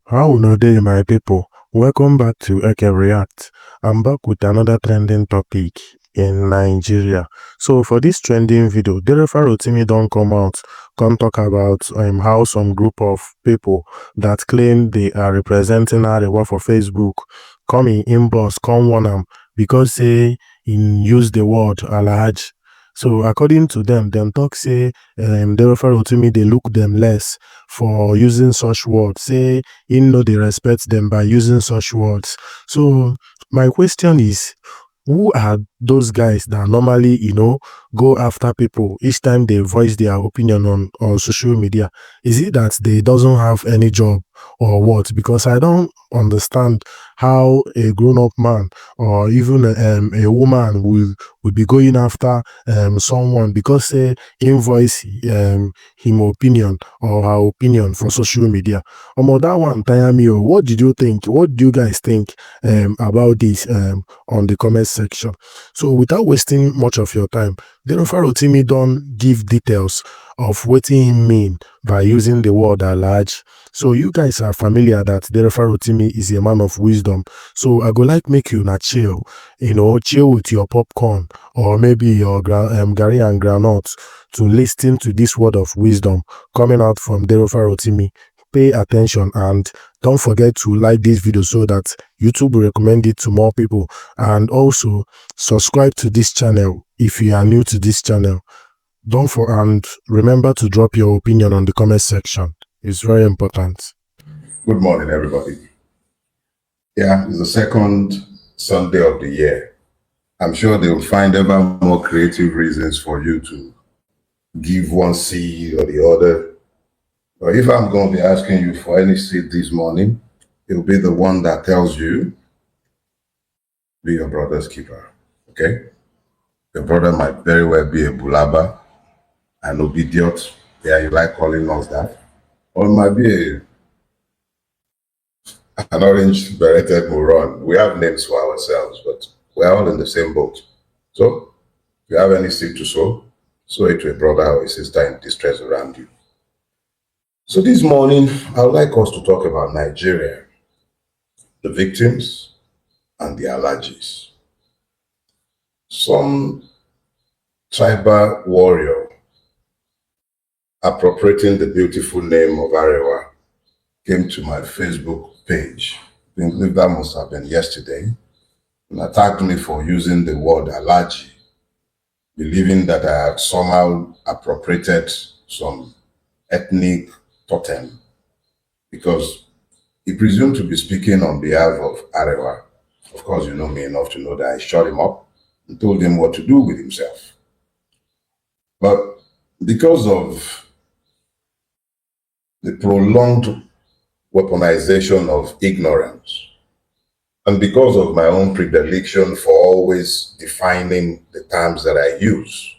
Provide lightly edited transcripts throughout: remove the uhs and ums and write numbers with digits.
How una dey my people? Welcome back to Eke React. I'm back with another trending topic in Nigeria. So for this trending video, Dele Farotimi don come out, come talk about how some group of people that claim they are representing Arewa for Facebook come in inbox, come warn am because say him use the word Alhaji. So according to them talk say Dele Farotimi dey look them less for using such words, say him no dey respect them by using such words. So my question is, who are those guys that normally, go after people each time they voice their opinion on social media? Is it that they doesn't have any job or what? Because I don't understand how a grown-up man or even a woman will be going after someone because say him voice him opinion or her opinion for social media. That one tire me. What did you think? What do you guys think about this on the comment section? So without wasting much of your time, Dele Farotimi don't give details of what he mean by using the word Alhaji. So you guys are familiar that Dele Farotimi is a man of wisdom. So I go like make you not chill, chill with your popcorn or maybe your Gary and granite to listen to this word of wisdom coming out from Dele Farotimi. Pay attention and don't forget to like this video so that YouTube will recommend it to more people, and also subscribe to this channel if you are new to this channel. And remember to drop your opinion on the comment section. It's very important. Good morning, everybody. Yeah, it's the second Sunday of the year. I'm sure they'll find ever more creative reasons for you to give one seed or the other. But if I'm going to be asking you for any seed this morning, it'll be the one that tells you, be your brother's keeper, okay? Your brother might very well be a bulaba, an obediot. Yeah, you like calling us that. Or it might be an orange beretted moron. We have names for ourselves, but we're all in the same boat. So, if you have any seed to sow it to a brother or a sister in distress around you. So this morning, I would like us to talk about Nigeria, the victims and the Alhajis. Some tribal warrior appropriating the beautiful name of Arewa came to my Facebook page. I believe that must have been yesterday, and attacked me for using the word Alhaji, believing that I had somehow appropriated some ethnic totem, because he presumed to be speaking on behalf of Arewa. Of course, you know me enough to know that I shut him up and told him what to do with himself. But because of the prolonged weaponization of ignorance, and because of my own predilection for always defining the terms that I use,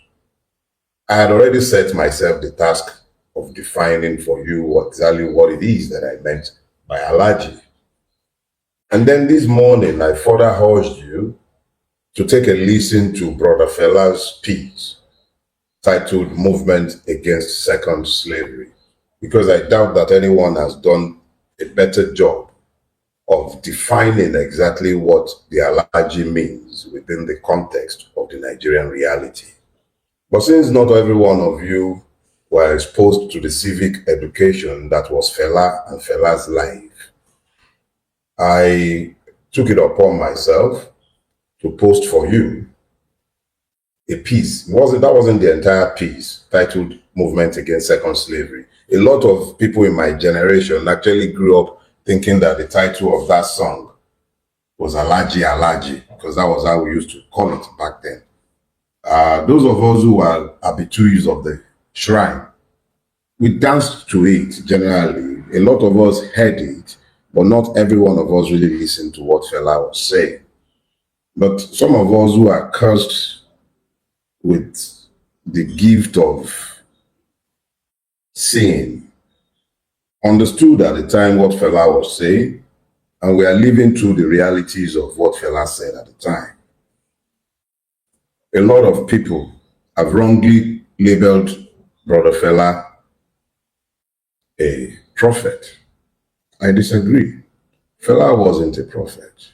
I had already set myself the task of defining for you exactly what it is that I meant by Alhaji. And then this morning, I further urged you to take a listen to Brother Fela's piece titled Movement Against Second Slavery, because I doubt that anyone has done a better job of defining exactly what the Alhaji means within the context of the Nigerian reality. But since not every one of you were exposed to the civic education that was Fela and Fela's life, I took it upon myself to post for you a piece. That wasn't the entire piece, titled Movement Against Second Slavery. A lot of people in my generation actually grew up thinking that the title of that song was Alhaji Alhaji, because that was how we used to call it back then. Those of us who are habitués of the shrine, we danced to it generally. A lot of us heard it, but not every one of us really listened to what Fela was saying. But some of us who are cursed with the gift of seeing understood at the time what Fela was saying, and we are living through the realities of what Fela said at the time. A lot of people have wrongly labeled Brother Fela a prophet. I disagree. Fela wasn't a prophet.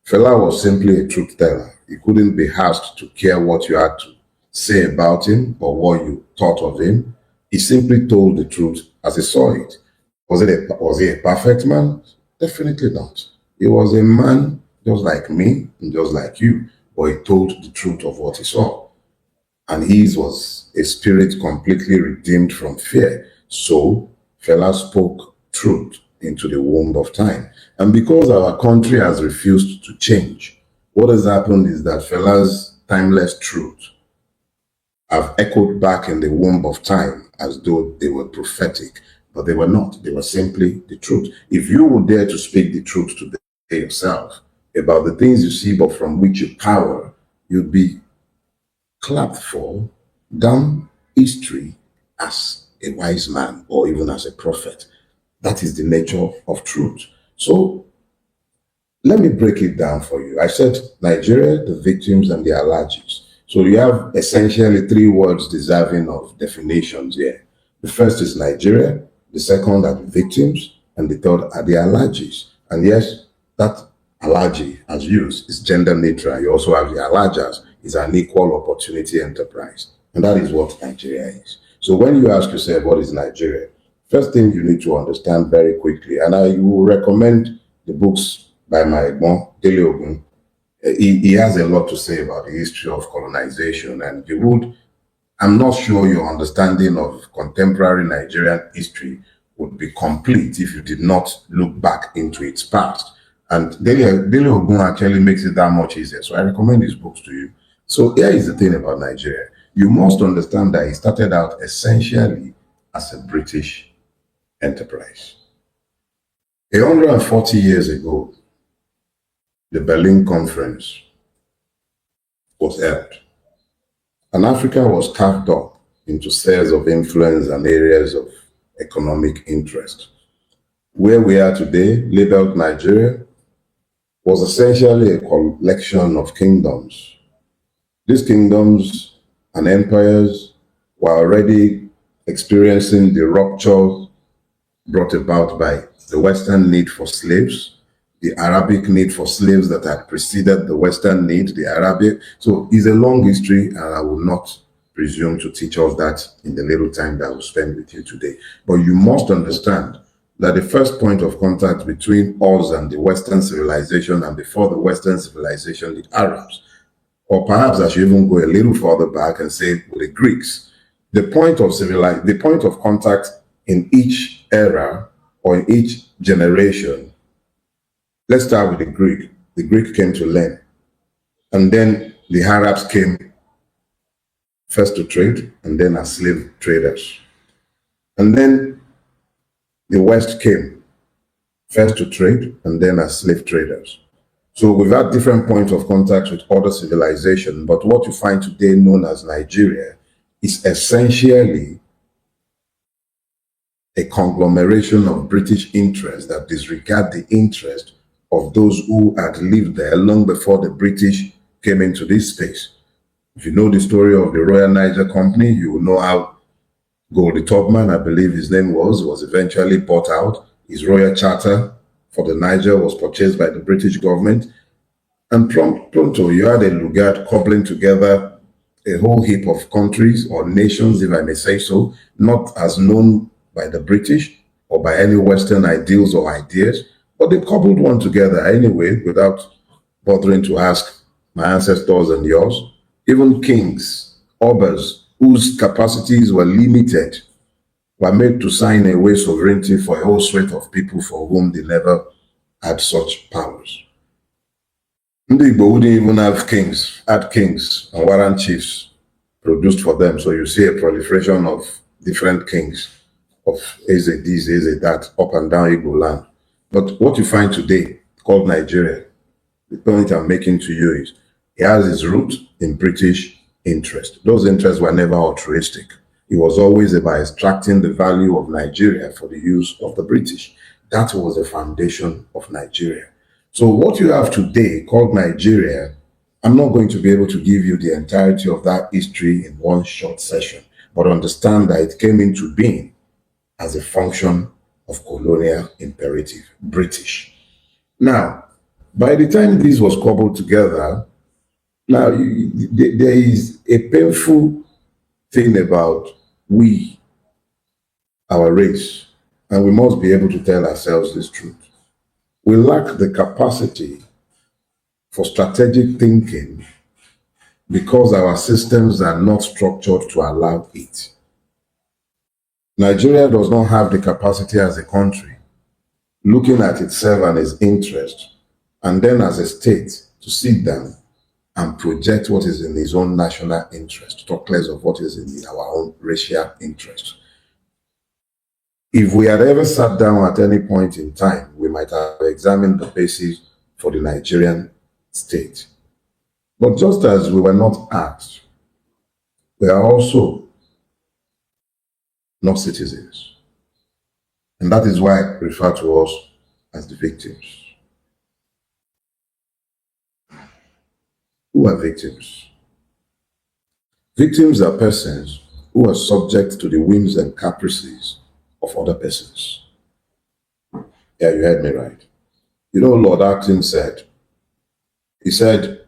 Fela was simply a truth teller. He couldn't be asked to care what you had to say about him or what you thought of him. He simply told the truth as he saw it. Was he a perfect man? Definitely not. He was a man just like me and just like you, but he told the truth of what he saw. And his was a spirit completely redeemed from fear. So Fela spoke truth into the womb of time. And because our country has refused to change, what has happened is that Fela's timeless truth have echoed back in the womb of time as though they were prophetic, but they were not. They were simply the truth. If you would dare to speak the truth to yourself about the things you see, but from which you power, you'd be clapped for down history as a wise man or even as a prophet. That is the nature of truth. So let me break it down for you. I said Nigeria, the victims, and the Alhajis. So you have essentially three words deserving of definitions here. The first is Nigeria, the second are the victims, and the third are the Alhajis. And yes, that Alhaji, as used, is gender neutral. You also have the Alhajas, is an equal opportunity enterprise. And that is what Nigeria is. So when you ask yourself, what is Nigeria? First thing you need to understand very quickly, and I will recommend the books by my mom, Dele. He has a lot to say about the history of colonization, and you would, I'm not sure your understanding of contemporary Nigerian history would be complete if you did not look back into its past. And Dele Ogun actually makes it that much easier. So I recommend his books to you. So here is the thing about Nigeria. You must understand that it started out essentially as a British enterprise. 140 years ago, the Berlin Conference was held, and Africa was carved up into spheres of influence and areas of economic interest. Where we are today, labeled Nigeria, was essentially a collection of kingdoms. These kingdoms and empires were already experiencing the rupture brought about by the Western need for slaves, the Arabic need for slaves that had preceded the Western need, the Arabic. So it's a long history, and I will not presume to teach us that in the little time that I will spend with you today. But you must understand that the first point of contact between us and the Western civilization, and before the Western civilization, the Arabs, or perhaps I should even go a little further back and say with the Greeks, the point of contact in each era or in each generation. Let's start with the Greek. The Greek came to learn, and then the Arabs came first to trade, and then as slave traders. And then the West came first to trade, and then as slave traders. So we've had different points of contact with other civilizations, but what you find today known as Nigeria is essentially a conglomeration of British interests that disregard the interest of those who had lived there long before the British came into this space. If you know the story of the Royal Niger Company, you will know how Goldie Tubman, I believe his name was eventually bought out. His royal charter for the Niger was purchased by the British government. And pronto, you had a Lugard coupling together a whole heap of countries or nations, if I may say so, not as known by the British or by any Western ideals or ideas, but they coupled one together anyway without bothering to ask my ancestors and yours. Even kings, obas, whose capacities were limited, were made to sign away sovereignty for a whole suite of people for whom they never had such powers. Ndị Igbo wouldn't even have kings, had kings and warrant chiefs produced for them. So you see a proliferation of different kings of Eze this, Eze that, up and down Igbo land. But what you find today, called Nigeria, the point I'm making to you is, it has its root in British interest. Those interests were never altruistic. It was always about extracting the value of Nigeria for the use of the British. That was the foundation of Nigeria. So what you have today called Nigeria, I'm not going to be able to give you the entirety of that history in one short session, but understand that it came into being as a function of colonial imperative, British. Now, by the time this was cobbled together, now there is a painful thing about we, our race, and we must be able to tell ourselves this truth. We lack the capacity for strategic thinking because our systems are not structured to allow it. Nigeria does not have the capacity as a country, looking at itself and its interest, and then as a state to sit down and project what is in its own national interest, talk less of what is in our own racial interest. If we had ever sat down at any point in time, we might have examined the basis for the Nigerian state. But just as we were not asked, we are also not citizens. And that is why I refer to us as the victims. Who are victims? Victims are persons who are subject to the whims and caprices of other persons. Yeah, you heard me right. You know, Lord Acton said, he said,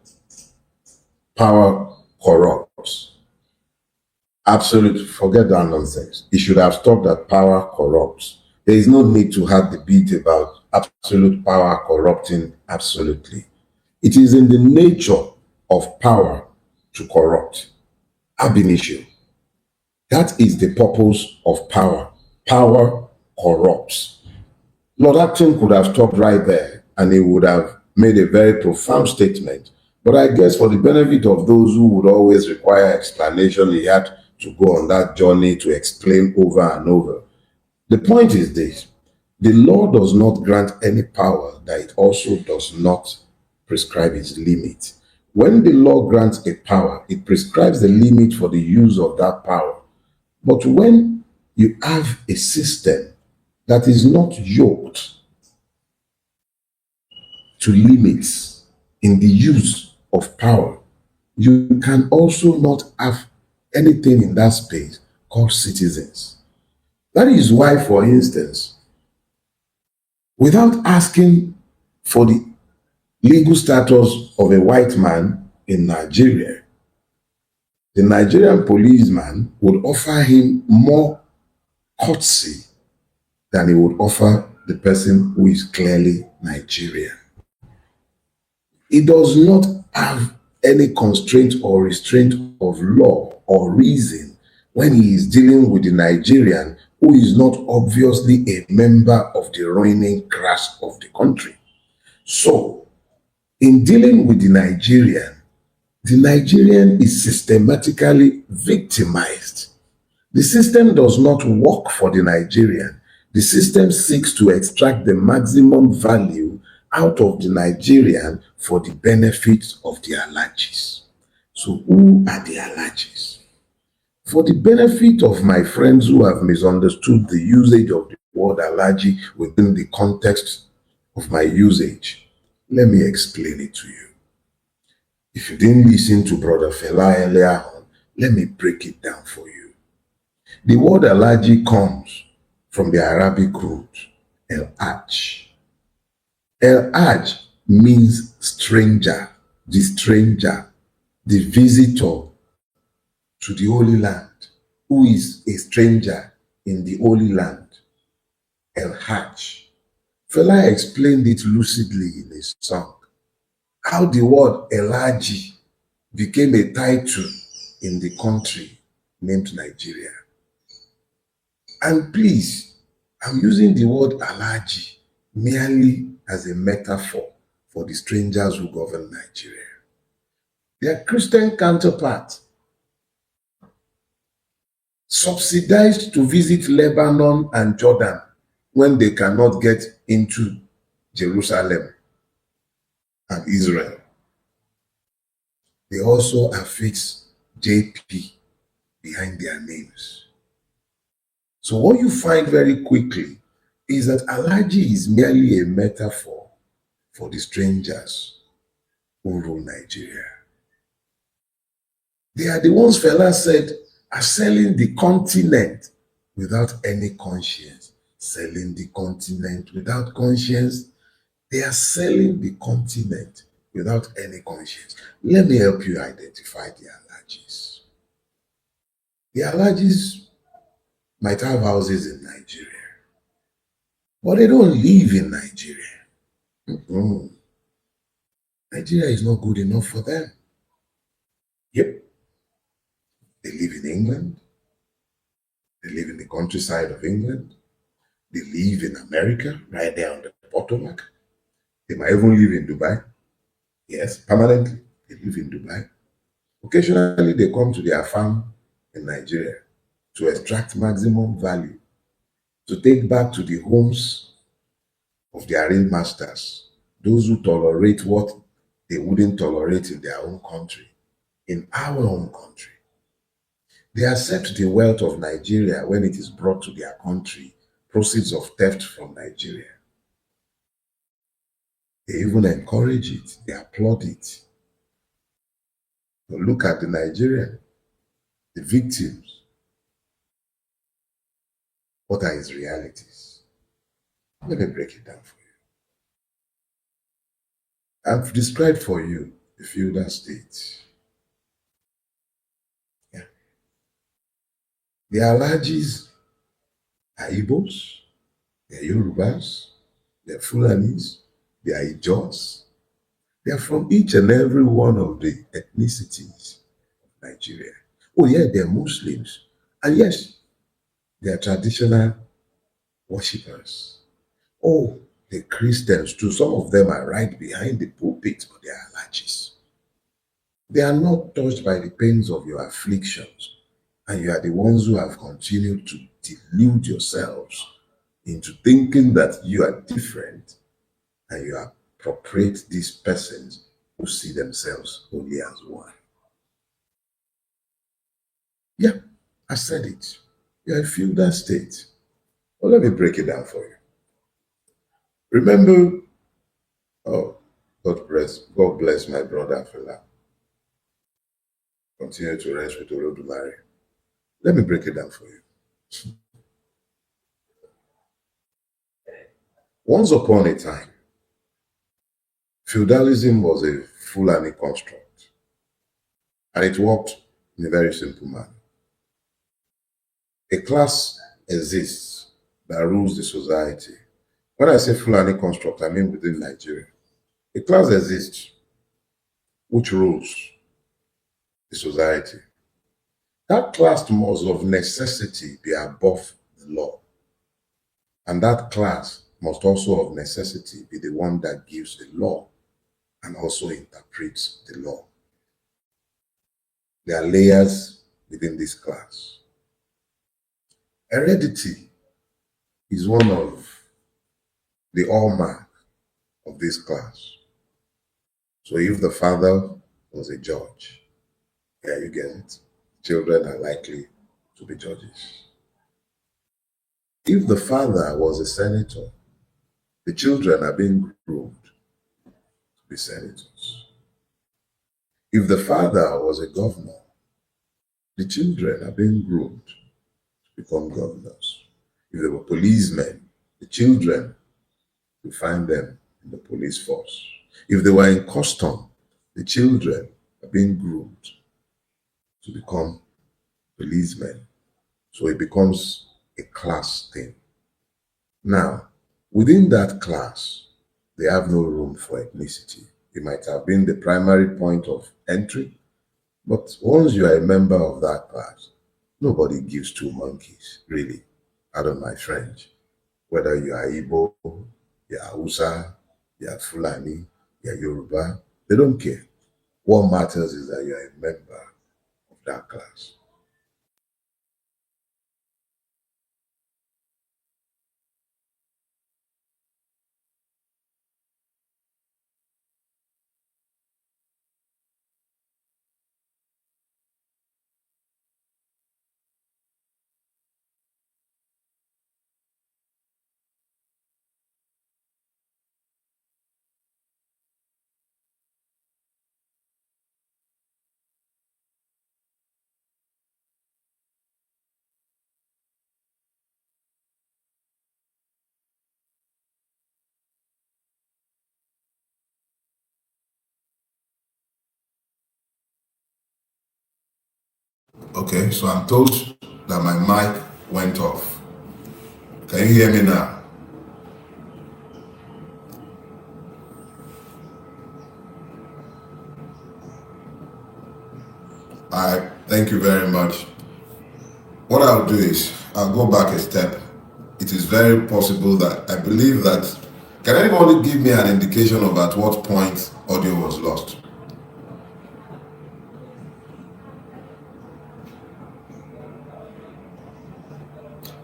power corrupts. Absolute, forget that nonsense. He should have stopped at power corrupts. There is no need to have debate about absolute power corrupting absolutely. It is in the nature of power to corrupt. Ab initio. That is the purpose of power. Power corrupts. Lord Acton could have stopped right there and he would have made a very profound statement. But I guess for the benefit of those who would always require explanation, he had to go on that journey to explain over and over. The point is this: the law does not grant any power that it also does not prescribe its limit. When the law grants a power, it prescribes the limit for the use of that power. But when you have a system that is not yoked to limits in the use of power, you can also not have anything in that space called citizens. That is why, for instance, without asking for the legal status of a white man in Nigeria, the Nigerian policeman would offer him more courtesy than he would offer the person who is clearly Nigerian. He does not have any constraint or restraint of law or reason when he is dealing with the Nigerian who is not obviously a member of the ruling class of the country. So, in dealing with the Nigerian is systematically victimized. The system does not work for the Nigerian. The system seeks to extract the maximum value out of the Nigerian for the benefit of the Alhajis. So who are the Alhajis? For the benefit of my friends who have misunderstood the usage of the word Alhaji within the context of my usage, let me explain it to you. If you didn't listen to Brother Fela earlier on, let me break it down for you. The word Alhaji comes from the Arabic root, El-Hajj. El-Hajj means stranger, the visitor to the Holy Land, who is a stranger in the Holy Land. El-Hajj. Fela explained it lucidly in his song, how the word Alhaji became a title in the country named Nigeria. And please, I'm using the word Alhaji merely as a metaphor for the strangers who govern Nigeria. Their Christian counterparts, subsidized to visit Lebanon and Jordan when they cannot get into Jerusalem and Israel. They also affix JP behind their names. So what you find very quickly is that Alhaji is merely a metaphor for the strangers who rule Nigeria. They are the ones Fela said are selling the continent without any conscience, selling the continent without conscience. They are selling the continent without any conscience. Let me help you identify the Alhajis. The Alhajis might have houses in Nigeria, but they don't live in Nigeria. Mm. Nigeria is not good enough for them. Yep, they live in England. They live in the countryside of England. They live in America, right there on the Potomac. They might even live in Dubai. Yes, permanently. They live in Dubai. Occasionally, they come to their farm in Nigeria to extract maximum value, to take back to the homes of their real masters, those who tolerate what they wouldn't tolerate in their own country, in our own country. They accept the wealth of Nigeria when it is brought to their country, proceeds of theft from Nigeria. They even encourage it, they applaud it. But look at the Nigerian, the victims. What are his realities? Let me break it down for you. I've described for you the feudal state. Yeah. The Alhajis are Igbos, they're Yorubas, they're Fulanis, they are Ijos. They are from each and every one of the ethnicities of Nigeria. Oh yeah, they're Muslims. And yes, they are traditional worshippers. Oh, the Christians too. Some of them are right behind the pulpit, but they are Alhajis. They are not touched by the pains of your afflictions. And you are the ones who have continued to delude yourselves into thinking that you are different and you appropriate these persons who see themselves only as one. Yeah, I said it. You're a feudal state. Well, let me break it down for you. Remember, oh, God bless my brother Fela. Continue to rest with Olodumare. Let me break it down for you. Once upon a time, feudalism was a Fulani construct, and it worked in a very simple manner. A class exists that rules the society. When I say Fulani construct, I mean within Nigeria. A class exists which rules the society. That class must of necessity be above the law. And that class must also of necessity be the one that gives the law and also interprets the law. There are layers within this class. Heredity is one of the hallmark of this class. So if the father was a judge, yeah, you get it. Children are likely to be judges. If the father was a senator, the children are being groomed to be senators. If the father was a governor, the children are being groomed to become governors. If they were policemen, the children, we find them in the police force. If they were in custom, the children are being groomed to become policemen. So it becomes a class thing. Now, within that class, they have no room for ethnicity. It might have been the primary point of entry, but once you are a member of that class, nobody gives two monkeys, really, out of my French. Whether you are Igbo, you are Hausa, you are Fulani, you are Yoruba, they don't care. What matters is that you are a member of that class. Okay, so I'm told that my mic went off. Can you hear me now? All right, thank you very much. What I'll do is I'll go back a step. It is very possible that I believe that. Can anybody give me an indication of at what point audio was lost?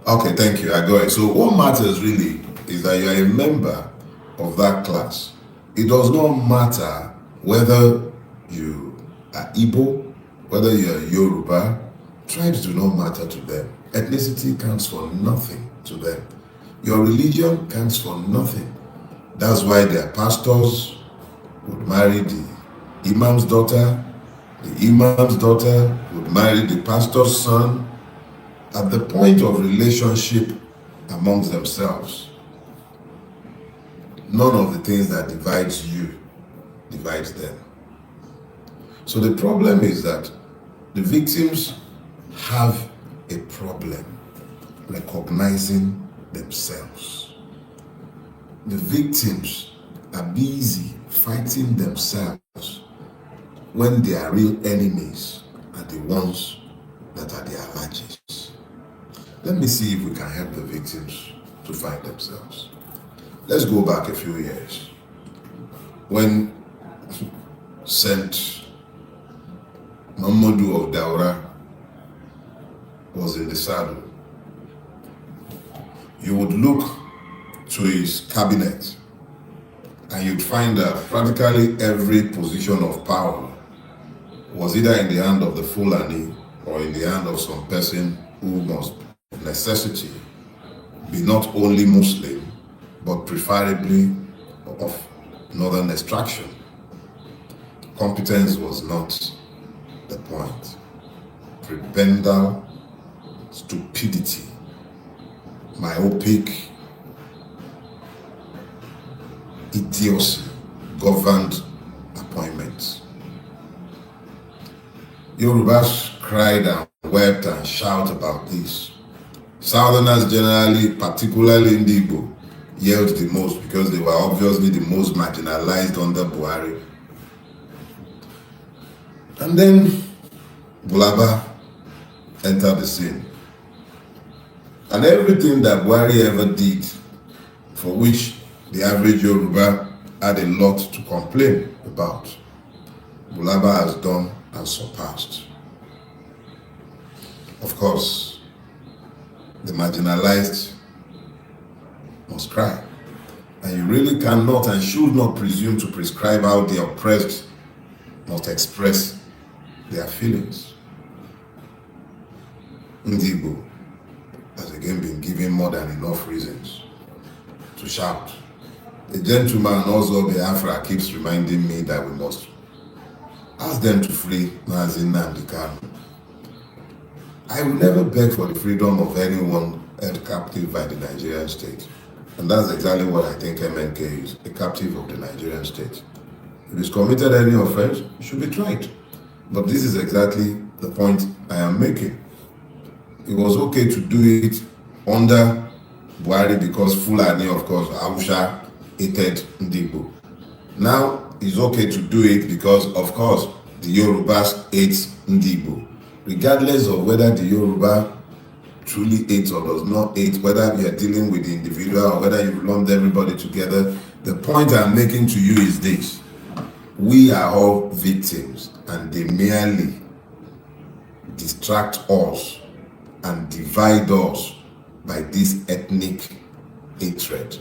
Okay, thank you. I got it. So what matters really is that you are a member of that class. It does not matter whether you are Igbo, whether you are Yoruba. Tribes do not matter to them. Ethnicity counts for nothing to them. Your religion counts for nothing. That's why their pastors would marry the imam's daughter. The imam's daughter would marry the pastor's son. At the point of relationship amongst themselves, none of the things that divides you divides them. So the problem is that the victims have a problem recognizing themselves. The victims are busy fighting themselves when their real enemies are the ones that are the Alhajis. Let me see if we can help the victims to find themselves. Let's go back a few years. When Saint Mamadou of Daura was in the saddle, you would look to his cabinet and you'd find that practically every position of power was either in the hand of the Fulani or in the hand of some person who must, of necessity, be not only Muslim, but preferably of northern extraction. Competence was not the point. Prebendal stupidity, myopic idiocy governed appointments. Yorubas cried and wept and shouted about this. Southerners generally, particularly in the Igbo, yelled the most because they were obviously the most marginalized under Buhari. And then Bulaba entered the scene. And everything that Buhari ever did, for which the average Yoruba had a lot to complain about, Bulaba has done and surpassed. Of course, the marginalized must cry. And you really cannot and should not presume to prescribe how the oppressed must express their feelings. Ndigbo has again been given more than enough reasons to shout. The gentleman also Biafra keeps reminding me that we must ask them to free Mazi Nnamdi Kanu. I will never beg for the freedom of anyone held captive by the Nigerian state. And that's exactly what I think MNK is, a captive of the Nigerian state. If he's committed any offense, he should be tried. But this is exactly the point I am making. It was okay to do it under Buhari because Fulani, of course, Awusha hated Ndigbo. Now it's okay to do it because, of course, the Yorubas hate Ndigbo. Regardless of whether the Yoruba truly hates or does not hate, whether we are dealing with the individual or whether you've lumped everybody together, the point I'm making to you is this. We are all victims and they merely distract us and divide us by this ethnic hatred.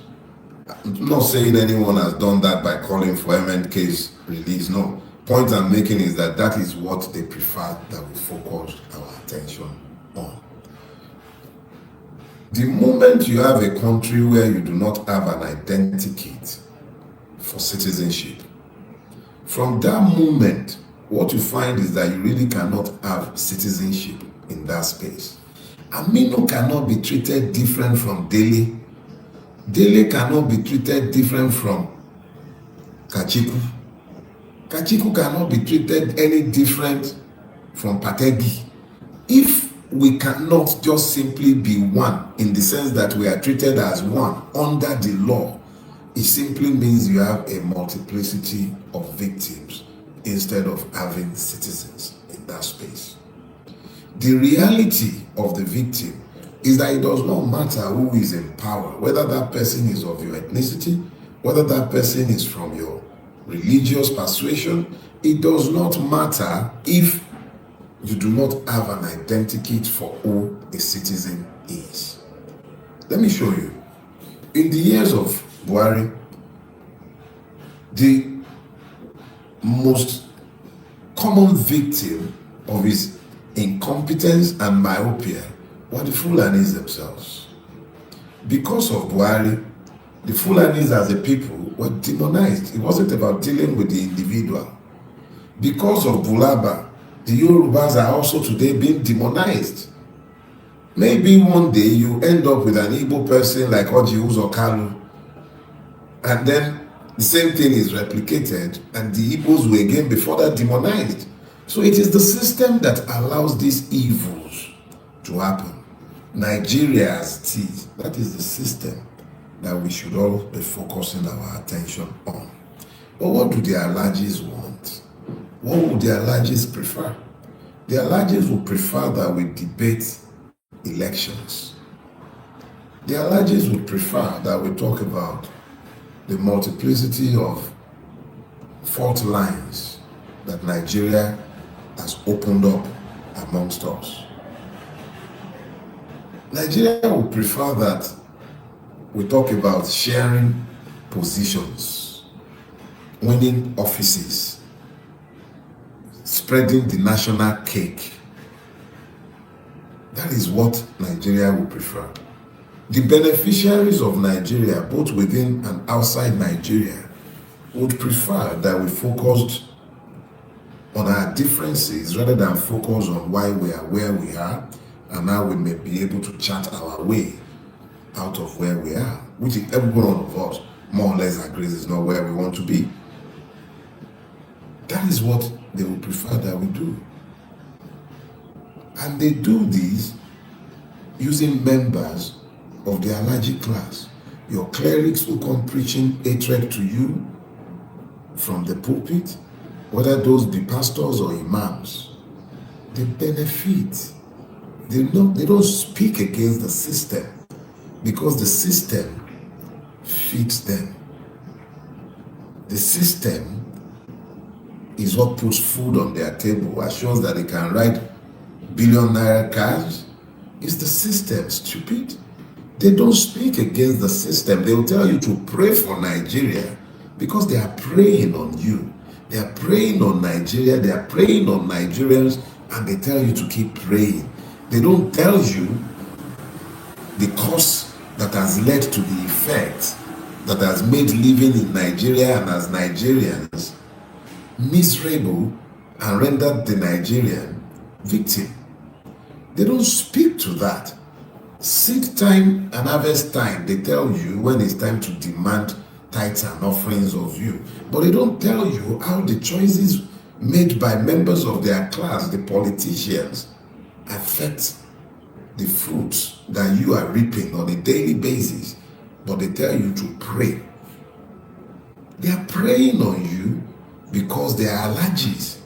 I'm not saying anyone has done that by calling for MNK's release, no. Point I'm making is that that is what they prefer that we focus our attention on. The moment you have a country where you do not have an identikit for citizenship, from that moment, what you find is that you really cannot have citizenship in that space. Aminu cannot be treated different from Dele. Dele cannot be treated different from Kachiku. Kachiku cannot be treated any different from Pategi. If we cannot just simply be one in the sense that we are treated as one under the law, it simply means you have a multiplicity of victims instead of having citizens in that space. The reality of the victim is that it does not matter who is in power, whether that person is of your ethnicity, whether that person is from your religious persuasion. It does not matter if you do not have an identikit for who a citizen is. Let me show you. In the years of Buhari, the most common victim of his incompetence and myopia were the Fulanis themselves. Because of Buhari, the Fulanis as a people were demonized. It wasn't about dealing with the individual. Because of Bulaba, the Yorubas are also today being demonized. Maybe one day you end up with an Igbo person like Oji Uzokalu, and then the same thing is replicated, and the Igbos will again be further demonized. So it is the system that allows these evils to happen. Nigeria as it is, that is the system that we should all be focusing our attention on. But what do the Alhajis want? What would the Alhajis prefer? The Alhajis would prefer that we debate elections. The Alhajis would prefer that we talk about the multiplicity of fault lines that Nigeria has opened up amongst us. Nigeria would prefer that we talk about sharing positions, winning offices, spreading the national cake. That is what Nigeria would prefer. The beneficiaries of Nigeria, both within and outside Nigeria, would prefer that we focused on our differences rather than focus on why we are where we are and how we may be able to chart our way out of where we are, which every one of us more or less agrees is not where we want to be. That is what they would prefer that we do. And they do this using members of the Alhaji class, your clerics who come preaching hatred to you from the pulpit, whether those be pastors or imams. They benefit. They don't speak against the system because the system feeds them. The system is what puts food on their table, assures that they can ride billion-naira cars. It's the system, stupid. They don't speak against the system. They will tell you to pray for Nigeria because they are preying on you. They are preying on Nigeria. They are preying on Nigerians, and they tell you to keep praying. They don't tell you the cause that has led to the effect that has made living in Nigeria and as Nigerians miserable and rendered the Nigerian victim. They don't speak to that. Seed time and harvest time, they tell you when it's time to demand tithes and offerings of you. But they don't tell you how the choices made by members of their class, the politicians, affect the fruits that you are reaping on a daily basis. But they tell you to pray. They are praying on you because they are Alhajis.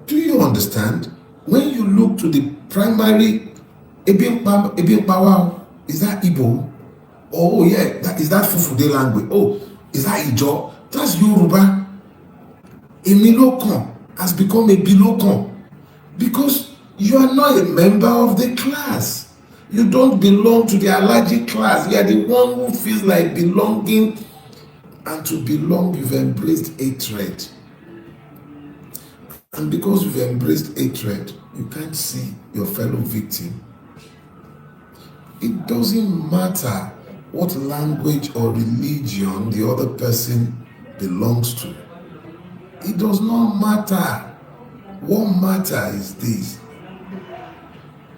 Do you understand? When you look to the primary Ebimbawa, is that Igbo? Oh yeah, is that Fufude language? Oh, is that Ijo? That's Yoruba. A Milokan has become a Bilokan because you are not a member of the class. You don't belong to the Alhaji class. You are the one who feels like belonging, and to belong, you've embraced hatred. And because you've embraced hatred, you can't see your fellow victim. It doesn't matter what language or religion the other person belongs to. It does not matter. What matters is this.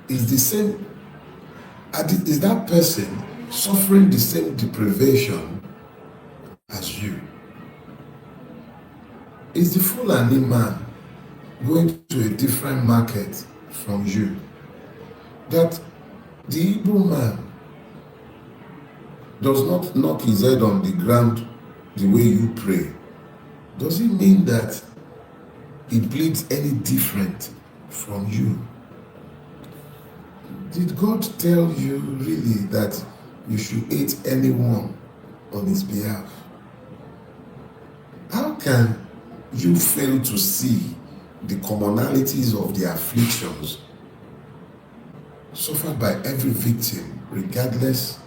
Is the same, is that person suffering the same deprivation as you? Is the Fulani man going to a different market from you, that the Igbo man does not knock his head on the ground the way you pray, does it mean that he bleeds any different from you? Did God tell you really that you should hate anyone on his behalf? How can you fail to see the commonalities of the afflictions suffered by every victim, regardless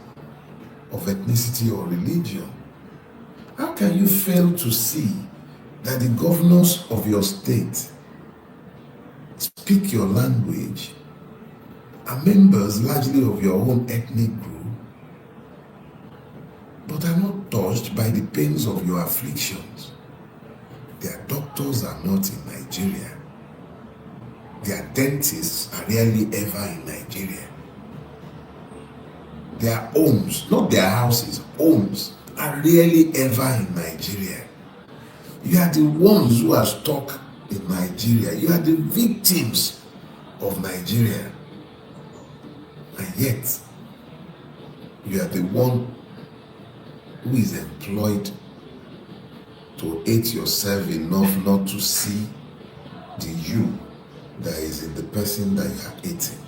of ethnicity or religion? How can you fail to see that the governors of your state speak your language, are members largely of your own ethnic group, but are not touched by the pains of your afflictions? Their doctors are not in Nigeria. Their dentists are rarely ever in Nigeria. Their homes, not their houses, homes are rarely ever in Nigeria. You are the ones who are stuck in Nigeria. You are the victims of Nigeria. And yet, you are the one who is employed to hate yourself enough not to see the you that is in the person that you are hating.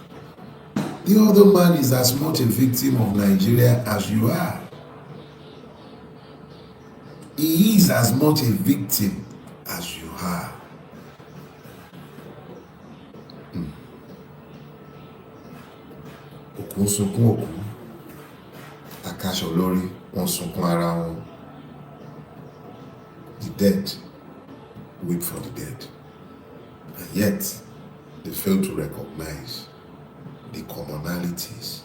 The other man is as much a victim of Nigeria as you are. He is as much a victim as you are. Òkú ń sunkún òkú, Akaṣọ lórí wọ́n sunkún ara wọn. The dead weep for the dead, and yet they fail to recognize the commonalities.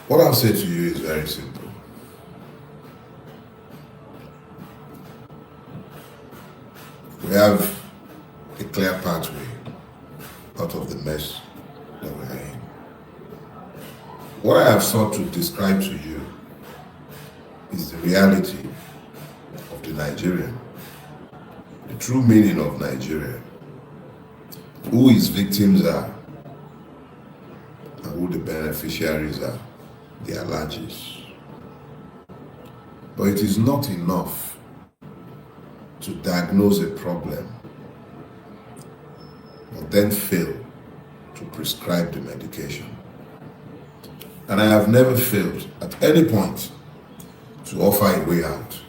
What I'll say to you is very simple. We have a clear pathway out of the mess that we are in. What I have sought to describe to you is the reality of the Nigerian, the true meaning of Nigeria, who his victims are, and who the beneficiaries are, the Alhajis. But it is not enough to diagnose a problem, but then fail to prescribe the medication. And I have never failed at any point to offer a way out.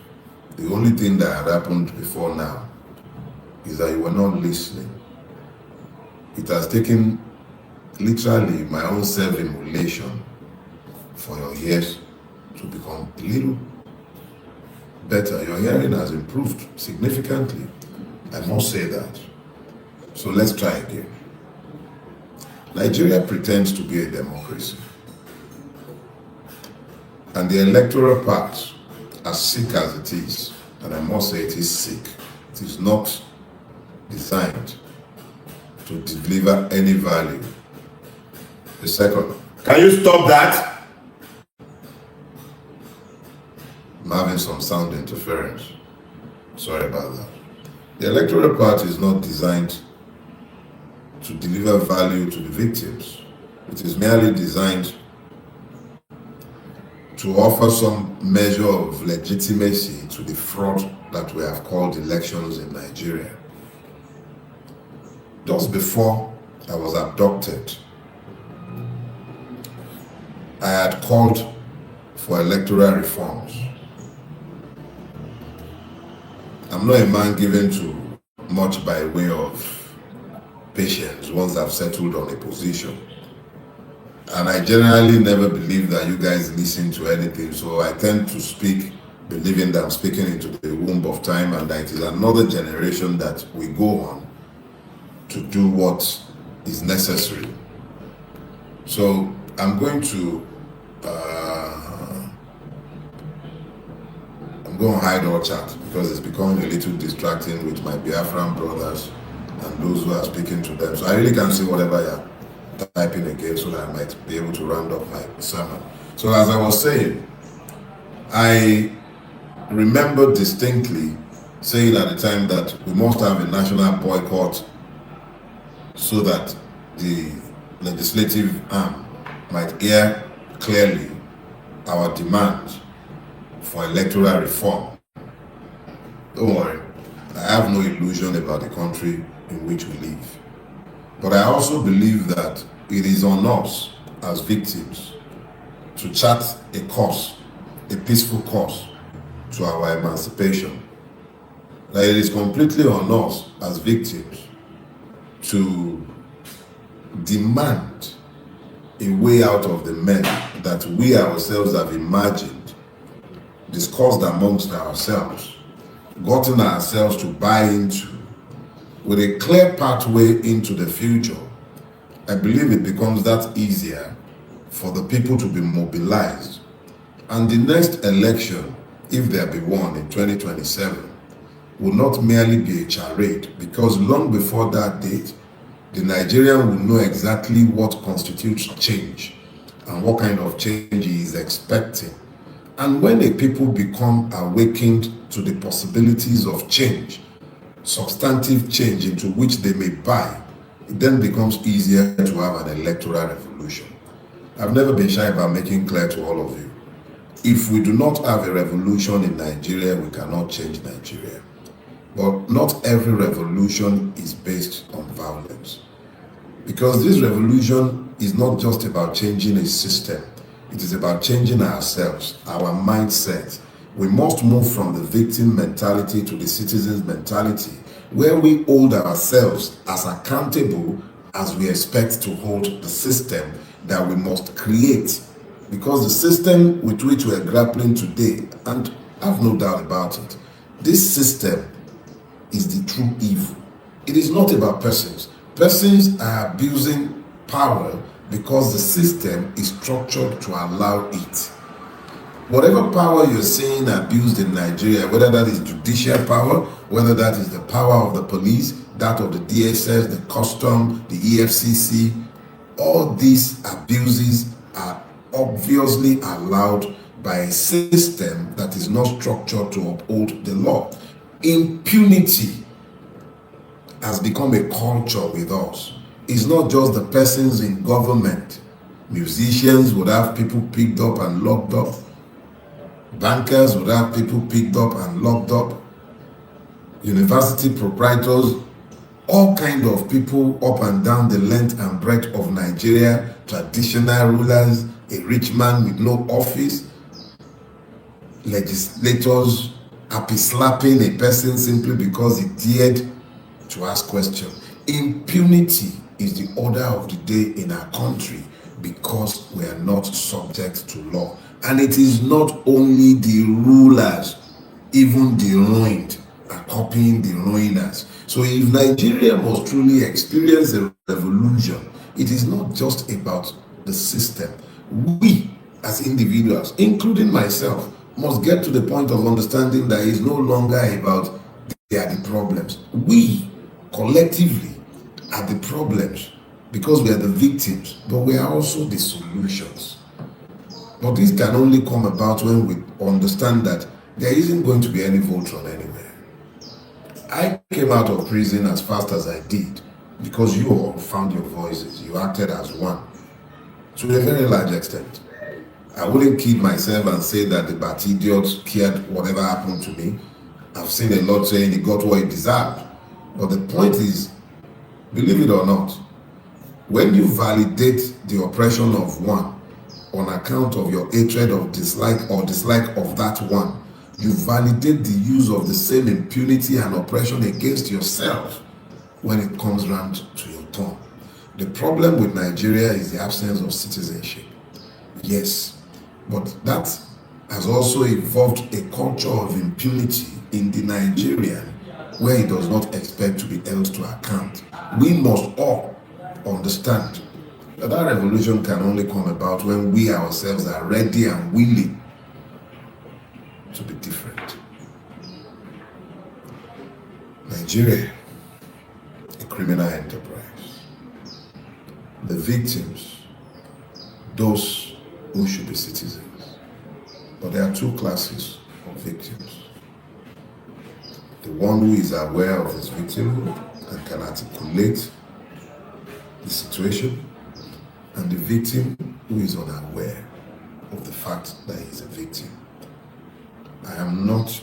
The only thing that had happened before now is that you were not listening. It has taken literally my own self-immolation for your ears to become a little better. Your hearing has improved significantly. I must say that. So let's try again. Nigeria pretends to be a democracy. And the electoral pact, as sick as it is, and I must say it is sick, it is not designed to deliver any value. The second, can you stop that? I'm having some sound interference. Sorry about that. The electoral pact is not designed to deliver value to the victims. It is merely designed to offer some measure of legitimacy to the fraud that we have called elections in Nigeria. Just before I was abducted, I had called for electoral reforms. I'm not a man given to much by way of patience once I've settled on a position. And I generally never believe that you guys listen to anything, so I tend to speak believing that I'm speaking into the womb of time and that it is another generation that we go on to do what is necessary. So I'm going to hide all chat because it's becoming a little distracting with my Biafran brothers and those who are speaking to them. So I really can't see whatever you're typing again so that I might be able to round up my sermon. So as I was saying, I remember distinctly saying at the time that we must have a national boycott so that the legislative arm might hear clearly our demand for electoral reform. Don't worry, I have no illusion about the country in which we live. But I also believe that it is on us as victims to chart a course, a peaceful course to our emancipation. That it is completely on us as victims to demand a way out of the mess that we ourselves have imagined, discussed amongst ourselves, gotten ourselves to buy into, with a clear pathway into the future. I believe it becomes that easier for the people to be mobilized. And the next election, if there be one in 2027, will not merely be a charade, because long before that date, the Nigerian will know exactly what constitutes change and what kind of change he is expecting. And when the people become awakened to the possibilities of change, substantive change into which they may buy, it then becomes easier to have an electoral revolution. I've never been shy about making clear to all of you, if we do not have a revolution in Nigeria, we cannot change Nigeria. But not every revolution is based on violence. Because this revolution is not just about changing a system, it is about changing ourselves, our mindset. We must move from the victim mentality to the citizen's mentality, where we hold ourselves as accountable as we expect to hold the system that we must create. Because the system with which we are grappling today, and I have no doubt about it, this system is the true evil. It is not about persons. Persons are abusing power because the system is structured to allow it. Whatever power you're seeing abused in Nigeria, whether that is judicial power, whether that is the power of the police, that of the DSS, the custom, the EFCC, all these abuses are obviously allowed by a system that is not structured to uphold the law. Impunity has become a culture with us. It's not just the persons in government. Musicians would have people picked up and locked up. Bankers would have people picked up and locked up. University proprietors, all kind of people up and down the length and breadth of Nigeria, traditional rulers, a rich man with no office, legislators happy slapping a person simply because he dared to ask questions. Impunity is the order of the day in our country because we are not subject to law. And it is not only the rulers, even the ruined are copying the ruiners. So if Nigeria must truly experience a revolution, it is not just about the system. We as individuals, including myself, must get to the point of understanding that it's no longer about they are the problems. We collectively are the problems because we are the victims, but we are also the solutions. But this can only come about when we understand that there isn't going to be any Voltron anywhere. I came out of prison as fast as I did because you all found your voices. You acted as one to a very large extent. I wouldn't kid myself and say that the bat idiots cared whatever happened to me. I've seen a lot saying he got what he deserved. But the point is, believe it or not, when you validate the oppression of one on account of your hatred of dislike of that one, you validate the use of the same impunity and oppression against yourself when it comes round to your turn. The problem with Nigeria is the absence of citizenship. Yes, but that has also evolved a culture of impunity in the Nigerian where he does not expect to be held to account. We must all understand that that revolution can only come about when we ourselves are ready and willing to be different. Nigeria, a criminal enterprise. The victims, those who should be citizens. But there are two classes of victims. the one who is aware of his victimhood and can articulate the situation, and the victim who is unaware of the fact that he is a victim. I am not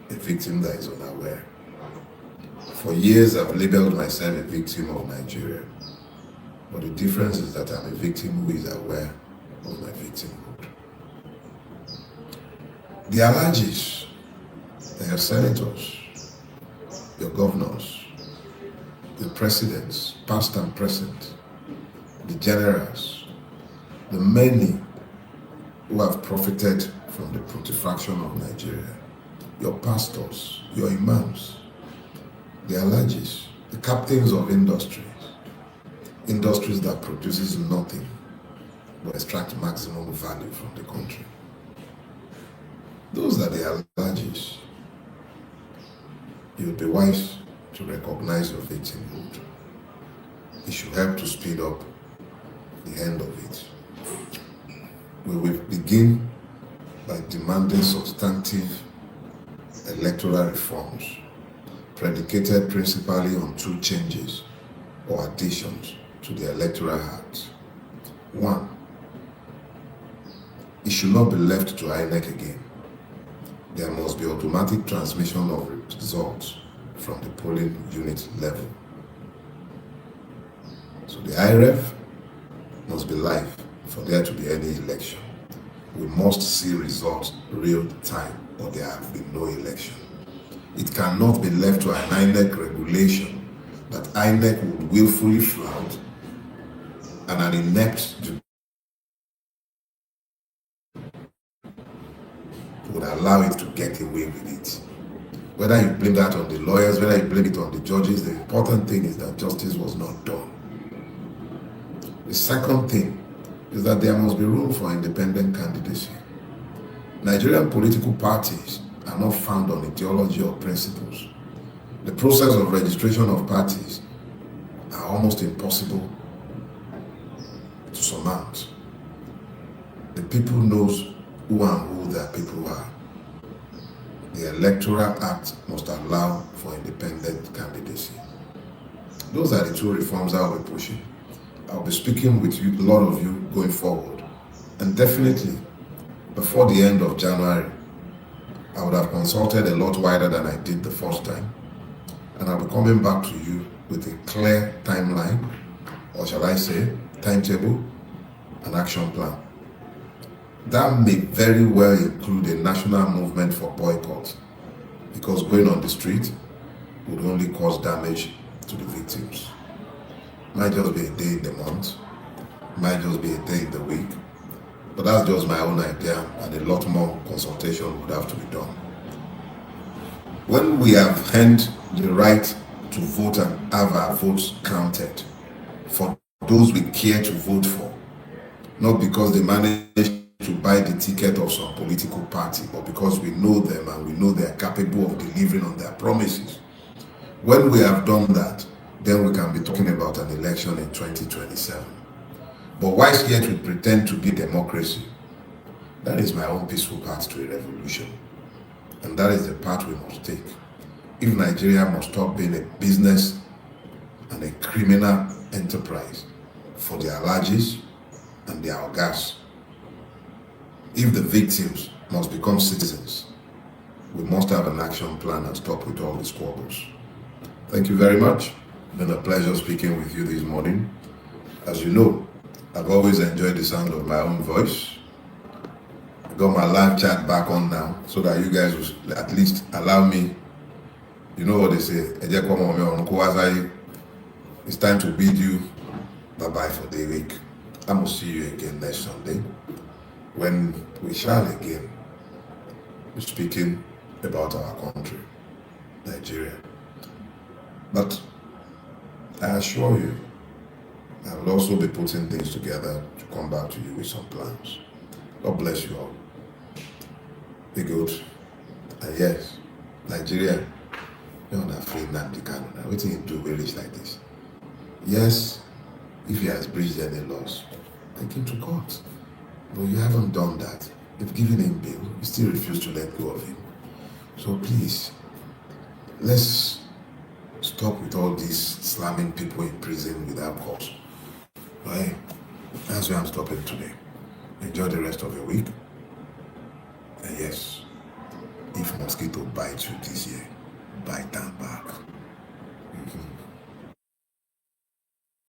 a victim that is unaware. For years, I've labeled myself a victim of Nigeria. But the difference is that I'm a victim who is aware of my victimhood. The Alhajis, your senators, your governors, the presidents, past and present, the generals, the many who have profited from the putrefaction of Nigeria, your pastors, your imams, the Alhajis, the captains of industries that produces nothing but extract maximum value from the country. Those are the Alhajis. You would be wise to recognize your victimhood. It should help to speed up the end of it. We will begin by demanding substantive electoral reforms predicated principally on two changes or additions to the Electoral Act. 1. It should not be left to INEC again. There must be automatic transmission of results from the polling unit level. So the IREF must be live for there to be any election. We must see results real time or there have been no election. It cannot be left to an INEC regulation that INEC would willfully flout and an inept would allow it to get away with it. Whether you blame that on the lawyers, whether you blame it on the judges, the important thing is that justice was not done. The second thing is that there must be room for independent candidacy. Nigerian political parties are not found on ideology or principles. The process of registration of parties are almost impossible to surmount. The people knows who and who their people are. The Electoral Act must allow for independent candidacy. Those are the two reforms I'll be pushing. I'll be speaking with you, a lot of you going forward. And definitely, before the end of January, I would have consulted a lot wider than I did the first time. And I'll be coming back to you with a clear timeline, or shall I say, timetable and action plan. That may very well include a national movement for boycott, because going on the street would only cause damage to the victims. Might just be a day in the month, might just be a day in the week, but that's just my own idea, and a lot more consultation would have to be done. When we have earned the right to vote and have our votes counted for those we care to vote for, not because they managed to buy the ticket of some political party, but because we know them and we know they are capable of delivering on their promises. When we have done that, then we can be talking about an election in 2027. But whilst yet we pretend to be democracy, that is my own peaceful path to a revolution. And that is the path we must take. If Nigeria must stop being a business and a criminal enterprise for the Alhajis and their ogas, if the victims must become citizens, we must have an action plan and stop with all the squabbles. Thank you very much. It's been a pleasure speaking with you this morning. As you know, I've always enjoyed the sound of my own voice. I got my live chat back on now so that you guys will at least allow me, you know what they say, it's time to bid you bye-bye for the week. I will see you again next Sunday when we shall again be speaking about our country, Nigeria. But I assure you, I will also be putting things together to come back to you with some plans. God bless you all. Be good. And yes, Nigeria, you're not afraid Nnamdi Kanu. Now, what do you do with rich like this? Yes, if he has breached any laws, take him to court. But you haven't done that. You've given him bail. You still refuse to let go of him. So please, let's stop with all these slamming people in prison without cause. Right? That's where I'm stopping today. Enjoy the rest of your week. And yes, if mosquito bites you this year, bite them back.